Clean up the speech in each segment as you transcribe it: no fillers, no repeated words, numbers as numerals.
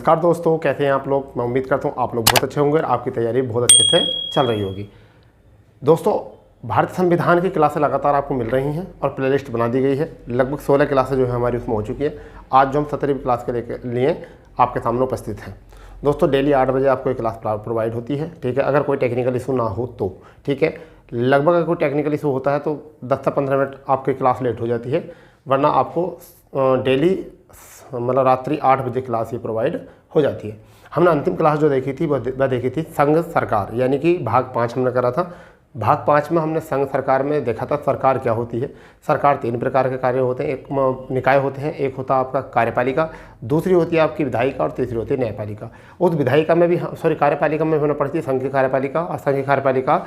नमस्कार दोस्तों, कैसे हैं आप लोग। मैं उम्मीद करता हूँ आप लोग बहुत अच्छे होंगे और आपकी तैयारी बहुत अच्छे से चल रही होगी। दोस्तों, भारतीय संविधान की क्लासें लगातार आपको मिल रही हैं और प्लेलिस्ट बना दी गई है। लगभग 16 क्लासें जो है हमारी उसमें हो चुकी है। आज जो हम 17वीं क्लास के लिए आपके सामने उपस्थित हैं। दोस्तों, डेली 8 बजे आपको एक क्लास प्रोवाइड होती है, ठीक है। अगर कोई टेक्निकल इशू ना हो तो, ठीक है। लगभग अगर कोई टेक्निकल इशू होता है तो 10 से 15 मिनट आपकी क्लास लेट हो जाती है, वरना आपको डेली मतलब रात्रि 8 बजे क्लास ये प्रोवाइड हो जाती है। हमने अंतिम क्लास जो देखी थी वह देखी थी संघ सरकार, यानी कि भाग 5 हमने करा था। भाग 5 में हमने संघ सरकार में देखा था सरकार क्या होती है। सरकार 3 प्रकार के कार्य होते हैं। एक निकाय होते हैं, एक होता है आपका कार्यपालिका, दूसरी होती है आपकी विधायिका और तीसरी होती है न्यायपालिका। उस विधायिका में भी कार्यपालिका में होना पड़ती है संघ की कार्यपालिका, और संघ की कार्यपालिका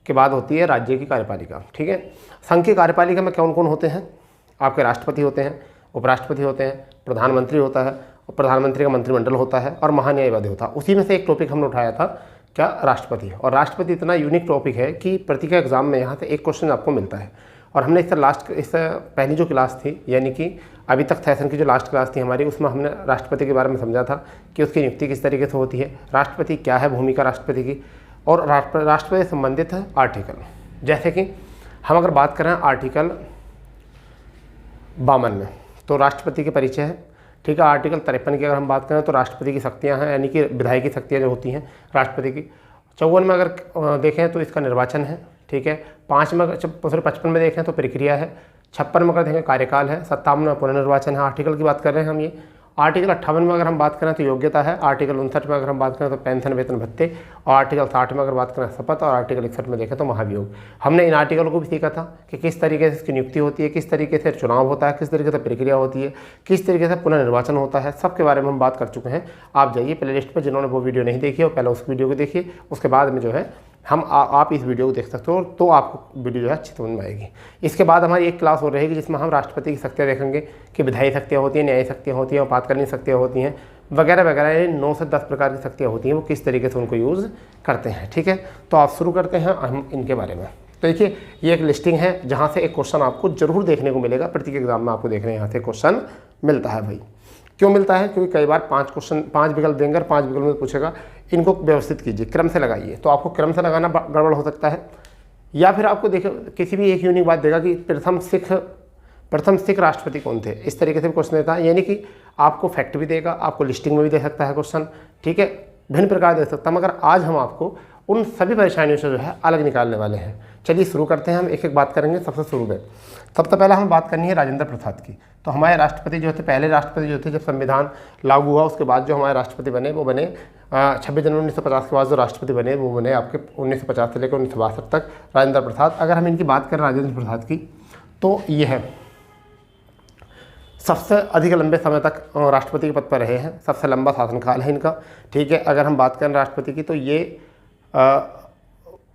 के बाद होती है राज्य की कार्यपालिका, ठीक है। संघ की कार्यपालिका में कौन कौन होते हैं? आपके राष्ट्रपति होते हैं, उपराष्ट्रपति होते हैं, प्रधानमंत्री होता है, और प्रधानमंत्री का मंत्रिमंडल होता है, और महान्यायवादी होता है। उसी में से एक टॉपिक हमने उठाया था, क्या? राष्ट्रपति। और राष्ट्रपति इतना यूनिक टॉपिक है कि प्रतिका एग्जाम में यहाँ से एक क्वेश्चन आपको मिलता है। और हमने इससे पहली जो क्लास थी, यानी कि अभी तक सेशन की जो लास्ट क्लास थी हमारी, उसमें हमने राष्ट्रपति के बारे में समझा था कि उसकी नियुक्ति किस तरीके से होती है, राष्ट्रपति क्या है, भूमिका राष्ट्रपति की, और राष्ट्रपति से संबंधित है आर्टिकल। जैसे कि हम अगर बात करें आर्टिकल 52 में, तो राष्ट्रपति के परिचय है, ठीक है। आर्टिकल 53 की अगर हम बात करें तो राष्ट्रपति की शक्तियां हैं, यानी कि विधायी की शक्तियां जो होती हैं राष्ट्रपति की। 54 में अगर देखें तो इसका निर्वाचन है, ठीक है। 55 में देखें तो प्रक्रिया है। 56 में अगर देखें कार्यकाल है। 57 में पुनर्निर्वाचन है। आर्टिकल की बात कर रहे हैं हम ये। आर्टिकल 58 में अगर हम बात करें तो योग्यता है। आर्टिकल 59 में अगर हम बात करें तो पेंशन, वेतन, भत्ते, और आर्टिकल 60 में अगर बात करें शपथ, और आर्टिकल 61 में देखें तो महाभियोग। हमने इन आर्टिकलों को भी सीखा था कि किस तरीके से इसकी नियुक्ति होती है, किस तरीके से चुनाव होता है, किस तरीके से प्रक्रिया होती है, किस तरीके से पुनर्निर्वाचन होता है, सबके बारे में हम बात कर चुके हैं। आप जाइए प्ले लिस्ट पर, जिन्होंने वो वीडियो नहीं देखी हो पहले उस वीडियो को देखिए, उसके बाद में जो है आप इस वीडियो को देख सकते हो, तो आपको वीडियो जो है अच्छी समझ में आएगी। इसके बाद हमारी एक क्लास और रहेगी जिसमें हम राष्ट्रपति की शक्तियाँ देखेंगे कि विधायी शक्तियाँ होती हैं, न्यायिक शक्तियाँ होती हैं, आपातकालीन शक्तियाँ होती हैं, वगैरह वगैरह। 9 से 10 प्रकार की शक्तियाँ होती हैं, वो किस तरीके से उनको यूज़ करते हैं, ठीक है। तो आप शुरू करते हैं हम इनके बारे में। तो देखिए, ये एक लिस्टिंग है जहाँ से एक क्वेश्चन आपको जरूर देखने को मिलेगा। प्रत्येक एग्जाम में आपको देखने यहाँ से क्वेश्चन मिलता है भाई। क्यों मिलता है? क्योंकि कई बार 5 विकल्प देंगे और 5 विकल्प में पूछेगा, इनको व्यवस्थित कीजिए, क्रम से लगाइए। तो आपको क्रम से लगाना गड़बड़ हो सकता है, या फिर आपको देखो किसी भी एक यूनिक बात देगा कि प्रथम सिख राष्ट्रपति कौन थे, इस तरीके से भी क्वेश्चन देता है। यानी कि आपको फैक्ट भी देगा, आपको लिस्टिंग में भी दे सकता है क्वेश्चन, ठीक है। भिन्न प्रकार दे सकता है, मगर आज हम आपको उन सभी परेशानियों से जो है अलग निकालने वाले हैं। चलिए शुरू करते हैं, हम एक एक बात करेंगे। सबसे शुरू में सबसे पहले हमें बात करनी है राजेंद्र प्रसाद की। तो हमारे राष्ट्रपति जो थे, पहले राष्ट्रपति जो थे, जब संविधान लागू हुआ उसके बाद जो हमारे राष्ट्रपति बने वो बने 26 जनवरी 1950 के बाद जो राष्ट्रपति बने वो बने आपके 1950 से लेकर 1962 तक राजेंद्र प्रसाद। अगर हम इनकी बात करें राजेंद्र प्रसाद की, तो ये है सबसे अधिक लंबे समय तक राष्ट्रपति के पद पर रहे हैं, सबसे लंबा शासनकाल है इनका, ठीक है। अगर हम बात करें राष्ट्रपति की, तो ये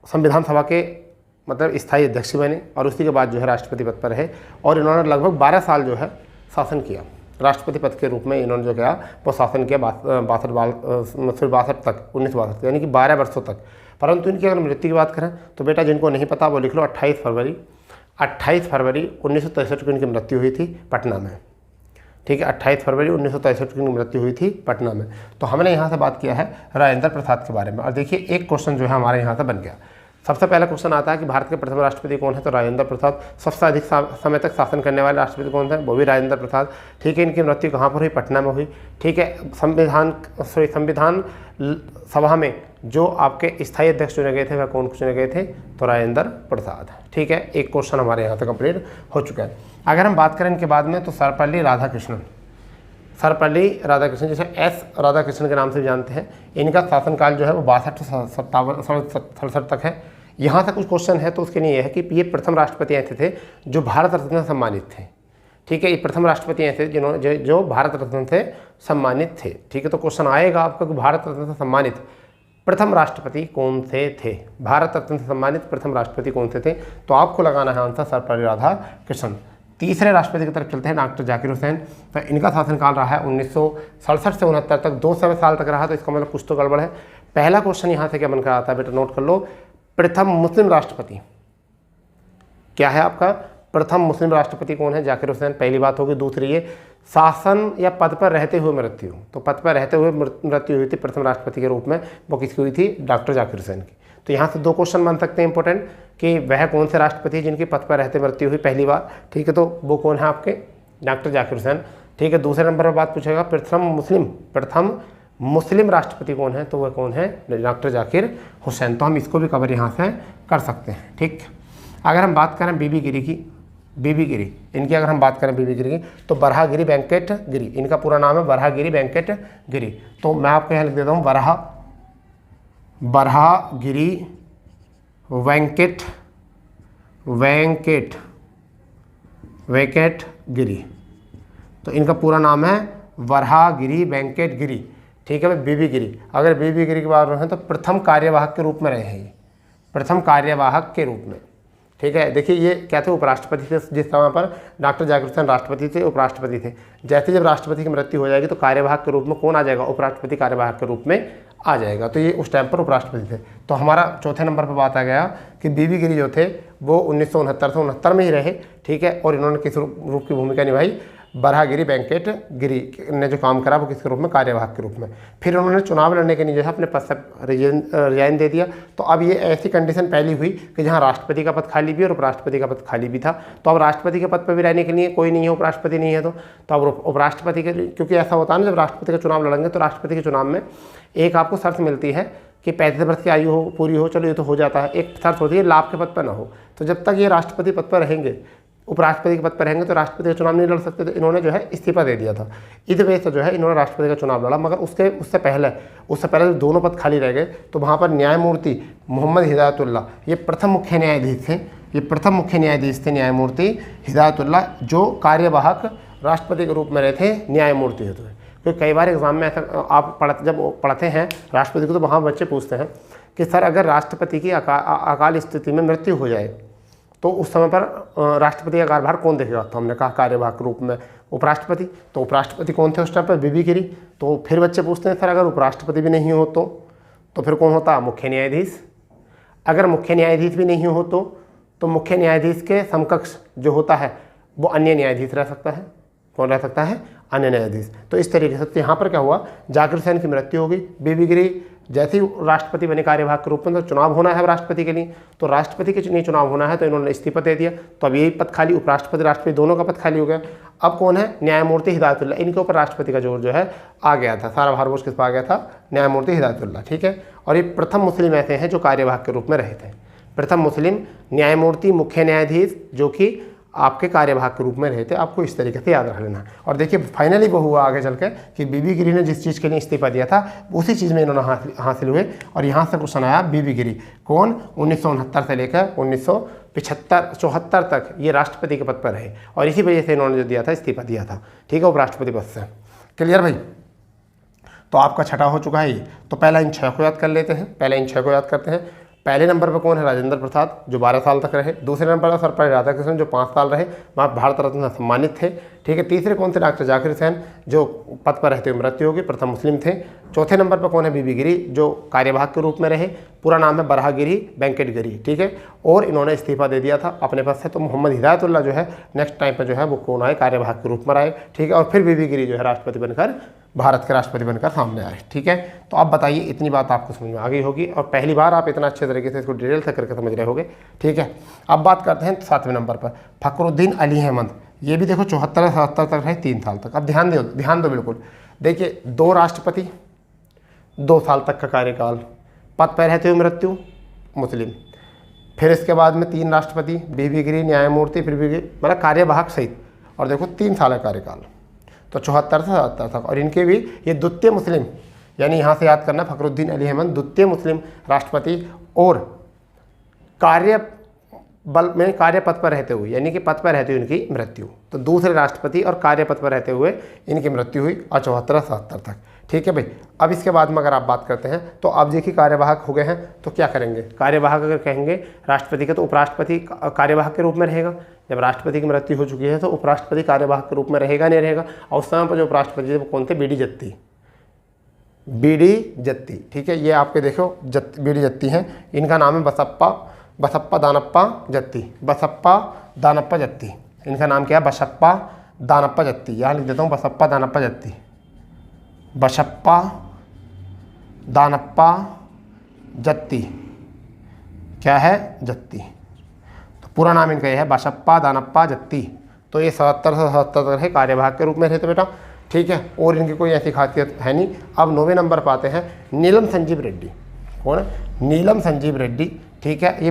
संविधान सभा के मतलब स्थायी अध्यक्ष बने, और उसी के बाद जो है राष्ट्रपति पद पर रहे, और इन्होंने लगभग 12 साल जो है शासन किया। राष्ट्रपति पद के रूप में इन्होंने जो किया वो शासन किया 62 तक, 1962 यानी कि 12 वर्षों तक। परंतु इनकी अगर मृत्यु की बात करें तो बेटा, जिनको नहीं पता वो लिख लो, 28 फरवरी 1963 को इनकी मृत्यु हुई थी पटना में, ठीक है। 28 फरवरी 1963 की मृत्यु हुई थी पटना में। तो हमने यहाँ से बात किया है राजेंद्र प्रसाद के बारे में। और देखिए, एक क्वेश्चन जो है हमारे यहाँ से बन गया। सबसे पहला क्वेश्चन आता है कि भारत के प्रथम राष्ट्रपति कौन है? तो राजेंद्र प्रसाद। सबसे अधिक समय तक शासन करने वाले राष्ट्रपति कौन थे? वो भी राजेंद्र प्रसाद, ठीक है। इनकी मृत्यु कहाँ पर हुई? पटना में हुई, ठीक है। संविधान सभा में जो आपके स्थायी अध्यक्ष चुने गए थे वह कौन चुने गए थे? तो राजेंद्र प्रसाद, ठीक है। एक क्वेश्चन हमारे यहाँ से कंप्लीट हो चुका है। अगर हम बात करें इनके बाद में, तो सर्वपल्ली राधाकृष्णन, जिसे एस राधाकृष्णन के नाम से जानते हैं, इनका शासनकाल जो है वो 62 से 67 तक है। यहाँ से कुछ क्वेश्चन है, तो उसके लिए यह है कि ये प्रथम राष्ट्रपति ऐसे थे जो भारत रत्न से सम्मानित थे, ठीक है। ये प्रथम राष्ट्रपति ऐसे जिन्होंने जो भारत रत्न से सम्मानित थे, ठीक है। तो क्वेश्चन आएगा आपका कि भारत रत्न से सम्मानित प्रथम राष्ट्रपति कौन से थे? भारत रत्न से सम्मानित प्रथम राष्ट्रपति कौन से थे? तो आपको लगाना है आंसर सर्वपल्ली राधाकृष्णन। तीसरे राष्ट्रपति की तरफ चलते हैं, डॉक्टर जाकिर हुसैन। तो इनका शासनकाल रहा है 1967 से 69 तक, 2 साल तक रहा। तो इसका मतलब कुछ तो गड़बड़ है। पहला क्वेश्चन यहाँ से क्या बनकर आता है बेटा, नोट कर लो। प्रथम मुस्लिम राष्ट्रपति क्या है आपका? प्रथम मुस्लिम राष्ट्रपति कौन है? जाकिर हुसैन, पहली बात होगी। दूसरी ये शासन या पद पर रहते हुए मृत्यु, तो पद पर रहते हुए मृत्यु हुई थी प्रथम राष्ट्रपति के रूप में, वो किसकी हुई थी? डॉक्टर जाकिर हुसैन की। तो यहाँ से 2 क्वेश्चन बन सकते हैं इंपॉर्टेंट कि वह कौन से राष्ट्रपति जिनकी पद पर रहते मृत्यु हुई पहली बार, ठीक है, तो वो कौन है आपके? डॉक्टर जाकिर हुसैन, ठीक है। दूसरे नंबर पर बात पूछेगा प्रथम मुस्लिम राष्ट्रपति कौन है? तो वह कौन है? डॉक्टर जाकिर हुसैन। तो हम इसको भी कवर यहाँ से कर सकते हैं, ठीक। अगर हम बात करें बीबी गिरी की, इनकी अगर हम बात करें बीबी गिरी की, तो बराहगिरी वेंकट गिरी, इनका पूरा नाम है बराहगिरी वेंकट गिरी। तो मैं आपको यहाँ लिख देता हूँ बराहगिरी वेंकट गिरी। तो इनका पूरा नाम है बराहगिरी वेंकट गिरी, ठीक है भाई। बीबी गिरी, अगर बीबी गिरी की बात है तो प्रथम कार्यवाहक के रूप में रहे हैं ये, प्रथम कार्यवाहक के रूप में, ठीक है। देखिए ये क्या थे? उपराष्ट्रपति थे जिस समय पर डॉक्टर जाकिर हुसैन राष्ट्रपति थे, उपराष्ट्रपति थे। जैसे जब राष्ट्रपति की मृत्यु हो जाएगी तो कार्यवाहक के रूप में कौन आ जाएगा? उपराष्ट्रपति कार्यवाहक के रूप में आ जाएगा। तो ये उस टाइम पर उपराष्ट्रपति थे। तो हमारा चौथे नंबर पर बात आ गया कि बीबी गिरी जो थे वो 1969 से 69 में ही रहे, ठीक है। और इन्होंने किस रूप की भूमिका निभाई? बराहगिरी वेंकट गिरी ने जो काम करा वो किसके रूप में? कार्यवाहक के रूप में। फिर उन्होंने चुनाव लड़ने के लिए जो है अपने पद से रिजाइन दे दिया। तो अब ये ऐसी कंडीशन पहली हुई कि जहां राष्ट्रपति का पद खाली भी और उपराष्ट्रपति का पद खाली भी था। तो अब राष्ट्रपति के पद पर भी रहने के लिए कोई नहीं है, उपराष्ट्रपति नहीं है, तो अब उपराष्ट्रपति के लिए, क्योंकि ऐसा होता है ना जब राष्ट्रपति का चुनाव लड़ेंगे तो राष्ट्रपति के चुनाव में एक आपको शर्त मिलती है कि 35 वर्ष की आयु हो, पूरी हो, चलो ये तो हो जाता है। एक शर्त होती है लाभ के पद पर ना हो। तो जब तक ये राष्ट्रपति पद पर रहेंगे, उपराष्ट्रपति के पद पर रहेंगे, तो राष्ट्रपति का चुनाव नहीं लड़ सकते। तो इन्होंने जो है इस्तीफा दे दिया था। इस वजह से जो है इन्होंने राष्ट्रपति का चुनाव लड़ा। मगर उससे पहले जब दोनों पद खाली रह गए तो वहाँ पर न्यायमूर्ति मोहम्मद हिदायतुल्लाह, ये प्रथम मुख्य न्यायाधीश थे। ये प्रथम मुख्य न्यायाधीश थे न्यायमूर्ति हिदायतुल्लाह, जो कार्यवाहक राष्ट्रपति के रूप में रहे थे न्यायमूर्ति हेतु। क्योंकि कई बार एग्जाम में ऐसा आप जब पढ़ते हैं राष्ट्रपति को, तो वहाँ बच्चे पूछते हैं कि सर अगर राष्ट्रपति की अकाल स्थिति में मृत्यु हो जाए तो उस समय पर राष्ट्रपति का कार्यभार कौन देखेगा? तो हमने कहा कार्यवाहक रूप में उपराष्ट्रपति। तो उपराष्ट्रपति कौन थे उस टाइम पर? बीबी गिरी। तो फिर बच्चे पूछते हैं सर अगर उपराष्ट्रपति भी नहीं हो तो फिर कौन होता? मुख्य न्यायाधीश। अगर मुख्य न्यायाधीश भी नहीं हो तो मुख्य न्यायाधीश के समकक्ष जो होता है वो अन्य न्यायाधीश रह सकता है। कौन रह सकता है? अन्य न्यायाधीश। तो इस तरीके से तो यहाँ पर क्या हुआ? जाकिर हुसैन की मृत्यु हो गई। बीबी गिरी जैसे ही राष्ट्रपति बने कार्यवाहक के रूप में, तो चुनाव होना है राष्ट्रपति के लिए, तो राष्ट्रपति के लिए चुनाव होना है, तो इन्होंने इस्तीफा दे दिया। तो अब यही पद खाली, उपराष्ट्रपति राष्ट्रपति दोनों का पद खाली हो गया। अब कौन है? न्यायमूर्ति हिदायतुल्लाह। इनके ऊपर राष्ट्रपति का जोर जो है आ गया था, सारा भार बोझ किस पर आ गया था? न्यायमूर्ति हिदायतुल्लाह, ठीक है। और ये प्रथम मुस्लिम ऐसे हैं जो कार्यवाहक के रूप में रहे थे। प्रथम मुस्लिम न्यायमूर्ति मुख्य न्यायाधीश जो कि आपके कार्यवाहक के रूप में रहे थे। आपको इस तरीके से याद रख लेना है। और देखिए फाइनली वो हुआ आगे चल के कि बीबी गिरी ने जिस चीज़ के लिए इस्तीफा दिया था उसी चीज़ में इन्होंने हासिल हुए। और यहाँ से क्वेश्चन आया बीबी गिरी कौन? 1969 से लेकर 1974 तक ये राष्ट्रपति के पद पर रहे और इसी वजह से इन्होंने जो दिया था इस्तीफा दिया था, ठीक है, उपराष्ट्रपति पद से। क्लियर भाई? तो आपका छठा हो चुका है ये। तो पहला इन 6 को याद कर लेते हैं। करते हैं। पहले नंबर पर कौन है? राजेंद्र प्रसाद जो 12 साल तक रहे। दूसरे नंबर पर सर्वपल्ली राधाकृष्णन जो 5 साल रहे, वहाँ भारत रत्न सम्मानित थे, ठीक है। तीसरे कौन थे? डॉक्टर जाकिर हुसैन जो पद पर रहते हुए मृत्यु हो गई, प्रथम मुस्लिम थे। चौथे नंबर पर कौन है? बीबी गिरी जो कार्यवाहक के रूप में रहे, पूरा नाम है बराहगिरी वेंकट गिरी, ठीक है। और इन्होंने इस्तीफा दे दिया था अपने पद से। तो मोहम्मद हिदायतुल्लाह जो है नेक्स्ट टाइम पर जो है वो कौन आए? कार्यवाहक के रूप में आए, ठीक है। और फिर बीबी गिरी जो है राष्ट्रपति बनकर, भारत के राष्ट्रपति बनकर सामने आए, ठीक है। तो आप बताइए इतनी बात आपको समझ में आ गई होगी और पहली बार आप इतना अच्छे तरीके से इसको डिटेल से करके समझ रहे होगे, ठीक है। अब बात करते हैं 7वें नंबर पर फखरुद्दीन अली अहमद। ये भी देखो 74 से 77 तक रहे, 3 साल तक। अब ध्यान दो बिल्कुल। देखिए 2 राष्ट्रपति, 2 साल तक का कार्यकाल, पद पर रहते हुए मृत्यु मुस्लिम। फिर इसके बाद में 3 राष्ट्रपति, बीबी गिरी, न्यायमूर्ति, फिर बीबी, मतलब कार्यवाहक सहित। और देखो 3 साल का कार्यकाल, तो 74 से 77 तक। और इनके भी ये द्वितीय मुस्लिम, यानी यहाँ से याद करना फखरुद्दीन अली अहमद द्वितीय मुस्लिम राष्ट्रपति और कार्यपद पर रहते हुए, यानी कि पद पर रहते हुए इनकी मृत्यु। तो दूसरे राष्ट्रपति और कार्यपद पर रहते हुए इनकी मृत्यु हुई 74 से 77 तक, ठीक है भाई। अब इसके बाद में अगर आप बात करते हैं तो अब देखिए कार्यवाहक हो गए हैं तो क्या करेंगे? कार्यवाहक अगर कहेंगे राष्ट्रपति का तो उपराष्ट्रपति कार्यवाहक के रूप में रहेगा। जब राष्ट्रपति की मृत्यु हो चुकी है तो उपराष्ट्रपति कार्यवाहक के रूप में रहेगा नहीं रहेगा। और उस समय पर जो उपराष्ट्रपति थे वो कौन थे? बीडी जत्ती, ठीक है। ये आपके देखो बी डी जत्ती हैं। इनका नाम है बसप्पा बसप्पा दानप्पा जत्ती, बसप्पा दानप्पा जत्ती। इनका नाम क्या है? बसप्पा दानप्पा जत्ती। यहाँ लिख देता हूँ बसप्पा दानप्पा जत्ती, बसप्पा दानप्पा जत्ती। क्या है? जत्ती। तो पूरा नाम इनका यह है बसप्पा दानप्पा जत्ती। तो ये 77 से 77 है, कार्यवाहक के रूप में रहते बेटा, ठीक है। और इनकी कोई ऐसी खासियत है नहीं। अब 9वें नंबर पर आते हैं नीलम संजीव रेड्डी। कौन है? नीलम संजीव रेड्डी, ठीक है। ये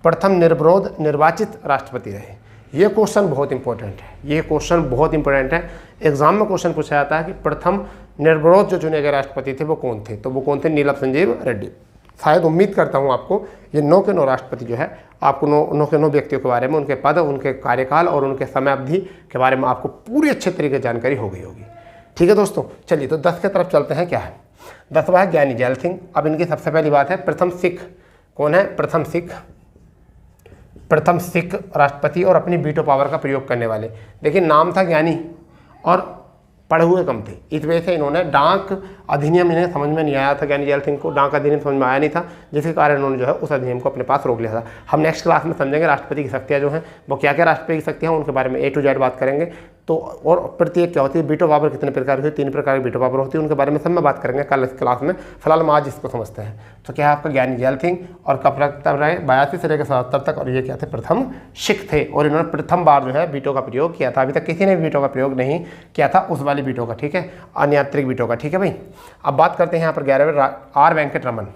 प्रथम निर्विरोध निर्वाचित राष्ट्रपति रहे। ये क्वेश्चन बहुत इंपॉर्टेंट है, ये क्वेश्चन बहुत इंपॉर्टेंट है। एग्जाम में क्वेश्चन पूछा जाता है कि प्रथम निर्विरोध जो चुने गए राष्ट्रपति थे वो कौन थे, तो वो कौन थे? नीलम संजीव रेड्डी। शायद उम्मीद करता हूँ आपको ये 9 के 9 राष्ट्रपति जो है, आपको 9 के 9 व्यक्तियों के बारे में, उनके पद, उनके कार्यकाल और उनके समय अवधि के बारे में आपको पूरी अच्छे तरीके से जानकारी हो गई होगी। ठीक है दोस्तों, चलिए तो 10 की तरफ चलते हैं। क्या है? 10वां है ज्ञानी जैल सिंह। अब इनकी सबसे पहली बात है प्रथम सिख। कौन है? प्रथम सिख राष्ट्रपति और अपनी वीटो पावर का प्रयोग करने वाले। देखिए नाम था ज्ञानी और पढ़े हुए कम थे, इस वजह से इन्होंने डाक अधिनियम इन्हें समझ में नहीं आया था। ज्ञानी जैल सिंह को डाक अधिनियम समझ में आया नहीं था, जिसके कारण उन्होंने जो है उस अधिनियम को अपने पास रोक लिया था। हम नेक्स्ट क्लास में समझेंगे राष्ट्रपति की शक्तियाँ जो हैं वो क्या क्या राष्ट्रपति की शक्तियाँ हैं, उनके बारे में A to Z बात करेंगे। तो और प्रत्येक क्या होती है, वीटो पावर कितने प्रकार की होती है, 3 प्रकार की वीटो पावर होती है, उनके बारे में सब में बात करेंगे कल इस क्लास में। फिलहाल हम आज इसको समझते हैं। तो क्या है आपका ज्ञानी जैल सिंह, और कब रहे 82 से लेकर 77 तक, और ये क्या थे? प्रथम सिख थे, और इन्होंने प्रथम बार जो है वीटो का प्रयोग किया था। अभी तक किसी ने वीटो का प्रयोग नहीं किया था, उस वाली वीटो का, ठीक है, अनियंत्रित वीटो का। ठीक है भाई, अब बात करते हैं यहाँ पर 11वें आर वेंकट रमन।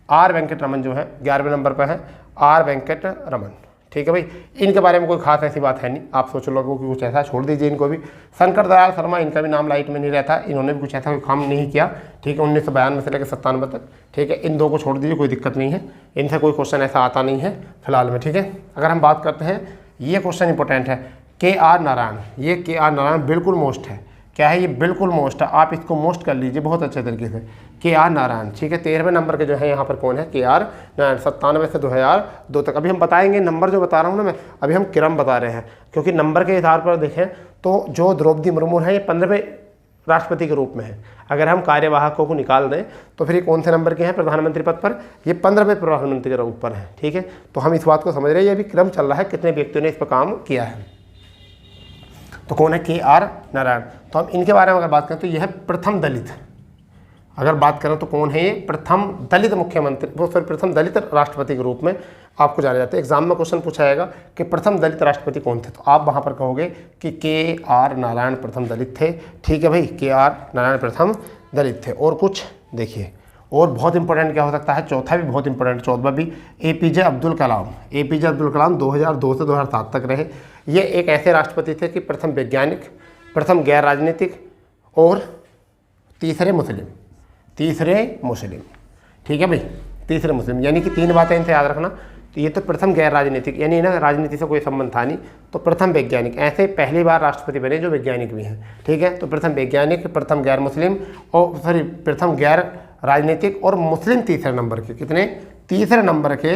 आर वेंकट रमन जो है 11वें नंबर पर है, आर वेंकट रमन। ठीक है भाई, इनके बारे में कोई खास ऐसी बात है नहीं, आप सोच लोगों की कुछ ऐसा, छोड़ दीजिए इनको भी। शंकर दयाल शर्मा, इनका भी नाम लाइट में नहीं रहता, इन्होंने भी कुछ ऐसा कोई काम नहीं किया। ठीक है, 1992 से लेकर 97 तक। ठीक है, इन 2 को छोड़ दीजिए, कोई दिक्कत नहीं है, इनसे कोई क्वेश्चन ऐसा आता नहीं है फिलहाल में। ठीक है, अगर हम बात करते हैं, ये क्वेश्चन इंपॉर्टेंट है, KR नारायण। ये KR नारायण बिल्कुल मोस्ट है। क्या है? ये बिल्कुल मोस्ट है, आप इसको मोस्ट कर लीजिए बहुत अच्छे तरीके से। KR नारायण, ठीक है, 13वें नंबर के जो है यहाँ पर कौन है? KR नारायण, 97 से 2002 तक। अभी हम बताएंगे, नंबर जो बता रहा हूँ ना मैं, अभी हम क्रम बता रहे हैं, क्योंकि नंबर के आधार पर देखें तो जो द्रौपदी मुर्मू है ये 15वें राष्ट्रपति के रूप में है। अगर हम कार्यवाहकों को निकाल दें तो फिर ये कौन से नंबर के हैं प्रधानमंत्री पद पर? ये 15वें प्रधानमंत्री के ऊपर हैं। ठीक है, तो हम इस बात को समझ रहे हैं, ये अभी क्रम चल रहा है, कितने व्यक्तियों ने इस पर काम किया है। तो कौन है? KR नारायण। तो हम इनके बारे में अगर बात करें तो यह है प्रथम दलित। अगर बात करें तो कौन है ये? प्रथम दलित मुख्यमंत्री, वो फिर प्रथम दलित राष्ट्रपति के रूप में आपको जाने जाते हैं। एग्जाम में क्वेश्चन पूछा जाएगा कि प्रथम दलित राष्ट्रपति कौन थे, तो आप वहाँ पर कहोगे कि KR नारायण प्रथम दलित थे। ठीक है भाई, KR नारायण प्रथम दलित थे। और कुछ देखिए, और बहुत इंपॉर्टेंट क्या हो सकता है? चौथा भी बहुत इंपॉर्टेंट, 14वां भी, APJ अब्दुल कलाम। APJ अब्दुल कलाम 2002 से 2007 तक रहे। ये एक ऐसे राष्ट्रपति थे कि प्रथम वैज्ञानिक, प्रथम गैर राजनीतिक और तीसरे मुस्लिम। ठीक है भाई, तीसरे मुस्लिम, यानी कि 3 बातें इनसे याद रखना। तो ये तो प्रथम गैर राजनीतिक, यानी ना राजनीति से कोई संबंध था नहीं, तो प्रथम वैज्ञानिक, ऐसे पहली बार राष्ट्रपति बने जो वैज्ञानिक भी हैं। ठीक है, तो प्रथम वैज्ञानिक, प्रथम गैर मुस्लिम, और सॉरी प्रथम गैर राजनीतिक और मुस्लिम तीसरे नंबर के। कितने? तीसरे नंबर के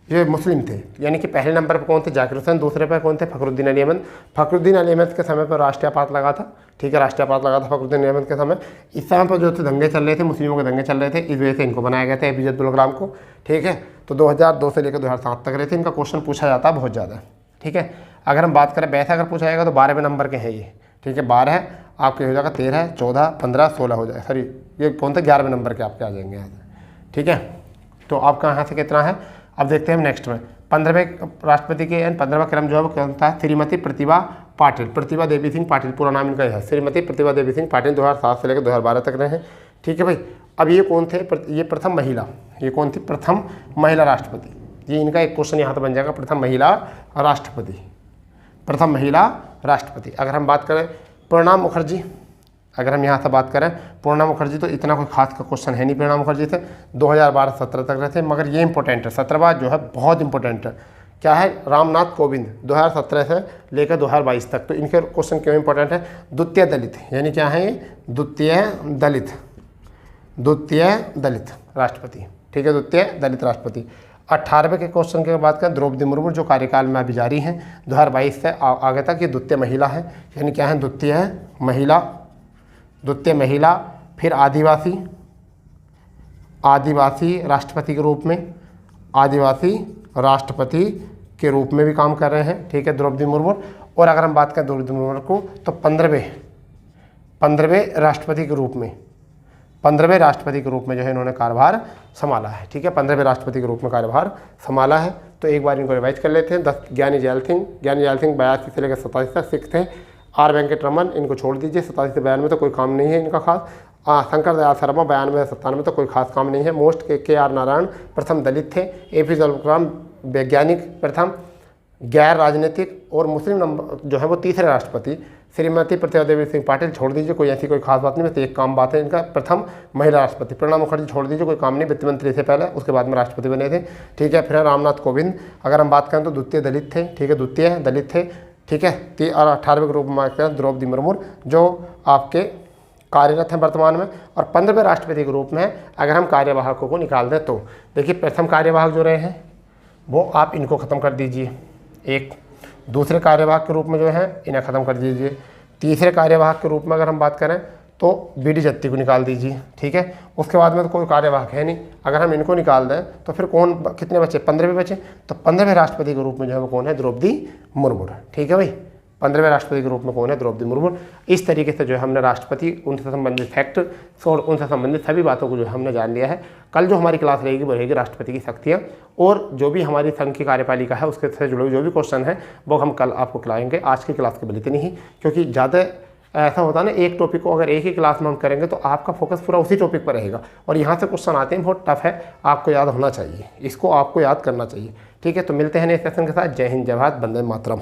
जो मुस्लिम थे, यानी कि पहले नंबर पर कौन थे? जाकिर हुसैन, दूसरे पर कौन थे? फखरुद्दीन अली अहमद। फखरुद्दीन अली अहमद के समय पर राष्ट्रीय आपात लगा था। ठीक है, राष्ट्रीय आपात लगा था फखरुद्दीन अली अहमद के समय। इस समय पर जो थे दंगे चल रहे थे, मुस्लिमों के दंगे चल रहे थे, इस वजह से इनको बनाया गया था, APJ अब्दुल कलाम को। ठीक है, तो 2002 से लेकर 2007 तक रहे थे। इनका क्वेश्चन पूछा जाता है बहुत ज़्यादा। ठीक है, अगर हम बात करें वैसे अगर पूछा जाएगा तो 12वें नंबर के हैं ये। ठीक है, 12 है, आपके हो जाएगा 13, 14, 15, 16 हो जाएगा। सॉरी, ये कौन थे? 11वें नंबर के आपके आ जाएंगे यहाँ से। ठीक है, तो आपका यहाँ से कितना है? अब देखते हैं हम नेक्स्ट में 15वें राष्ट्रपति के 15वां क्रम जो है वो कौन था? श्रीमती प्रतिभा पाटिल, प्रतिभा देवी सिंह पाटिल, पूरा नाम इनका है श्रीमती प्रतिभा देवी सिंह पाटिल। 2007 से लेकर 2012 तक रहे हैं। ठीक है भाई, अब ये कौन थे? ये प्रथम महिला, ये कौन थी? प्रथम महिला राष्ट्रपति। ये इनका एक क्वेश्चन यहाँ तो बन जाएगा, प्रथम महिला राष्ट्रपति, प्रथम महिला राष्ट्रपति। अगर हम बात करें प्रणब मुखर्जी, अगर हम यहाँ से बात करें प्रणब मुखर्जी, तो इतना कोई खास का क्वेश्चन है नहीं प्रणब मुखर्जी से। 2012-17 तक रहे थे, मगर ये इंपॉर्टेंट है, 17वां जो है बहुत इंपॉर्टेंट है। क्या है? रामनाथ कोविंद, 2017 से लेकर 2022 तक। तो इनके क्वेश्चन क्यों इंपॉर्टेंट है? द्वितीय दलित, यानी क्या है ये? द्वितीय दलित राष्ट्रपति। ठीक है, द्वितीय दलित राष्ट्रपति। 18वें के क्वेश्चन की बात करें, द्रौपदी मुर्मू जो कार्यकाल में अभी जारी हैं 2022 से आगे तक, ये द्वितीय महिला है, यानी क्या है? द्वितीय महिला। फिर आदिवासी राष्ट्रपति के रूप में, आदिवासी राष्ट्रपति के रूप में भी काम कर रहे हैं, ठीक है, द्रौपदी मुर्मू। और अगर हम बात करें द्रौपदी मुर्मू को तो 15वें राष्ट्रपति के रूप में, 15वें राष्ट्रपति के रूप में जो है इन्होंने कार्यभार संभाला है, ठीक है, 15वें राष्ट्रपति के रूप में कार्यभार संभाला है। तो एक बार इनको रिवाइज कर लेते हैं। 10 ज्ञानी जैल सिंह 82 से लेकर 87 तक सिख थे। आर वेंकट रमन, इनको छोड़ दीजिए, 87 से 92 तो कोई काम नहीं है इनका खास। शंकर दयाल शर्मा 92 से 97 तो कोई खास काम नहीं है। मोस्ट के आर नारायण प्रथम दलित थे। APJ अब्दुल कलाम वैज्ञानिक प्रथम, गैर राजनीतिक। और मुस्लिम नंबर जो है वो तीसरे राष्ट्रपति। श्रीमती प्रतिभा देवी सिंह पाटिल छोड़ दीजिए, कोई ऐसी कोई खास बात नहीं, बस एक काम बात है इनका, प्रथम महिला राष्ट्रपति। प्रणब मुखर्जी छोड़ दीजिए, कोई काम नहीं, वित्त मंत्री थे पहले, उसके बाद में राष्ट्रपति बने थे, ठीक है। फिर रामनाथ कोविंद, अगर हम बात करें तो द्वितीय दलित थे, ठीक है, द्वितीय दलित थे, ठीक है। और 18वें के रूप में बात करें द्रौपदी मुर्मू जो आपके कार्यरत हैं वर्तमान में। और 15वें राष्ट्रपति के रूप में अगर हम कार्यवाहकों को निकाल दें तो देखिए, प्रथम कार्यवाहक जो रहे हैं वो आप इनको ख़त्म कर दीजिए, एक। दूसरे कार्यवाहक के रूप में जो है इन्हें ख़त्म कर दीजिए। तीसरे कार्यवाहक के रूप में अगर हम बात करें तो BD जत्ती को निकाल दीजिए, ठीक है। उसके बाद में तो कोई कार्यवाहक है नहीं, अगर हम इनको निकाल दें तो फिर कौन, कितने बचे, 15वें बचे। तो 15वें राष्ट्रपति के रूप में जो है वो कौन है, द्रौपदी मुर्मू, ठीक है भाई। 15वें राष्ट्रपति के रूप में कौन है, द्रौपदी मुर्मू। इस तरीके से जो है हमने राष्ट्रपति, उनसे संबंधित फैक्ट और उनसे संबंधित सभी बातों को जो है हमने जान लिया है। कल जो हमारी क्लास रहेगी वो रहेगी राष्ट्रपति की शक्तियाँ, और जो भी हमारी संघ की कार्यपालिका है उसके से जुड़े जो भी क्वेश्चन है वो हम कल आपको खिलाएंगे। आज की क्लास केवल इतनी ही, क्योंकि ज़्यादा ऐसा होता है ना, एक टॉपिक को अगर एक ही क्लास में हम करेंगे तो आपका फोकस पूरा उसी टॉपिक पर रहेगा, और यहाँ से क्वेश्चन आते हैं बहुत टफ है, आपको याद होना चाहिए, इसको आपको याद करना चाहिए, ठीक है। तो मिलते हैं नए सेशन के साथ। जय हिंद, जय भारत, वंदे मातरम।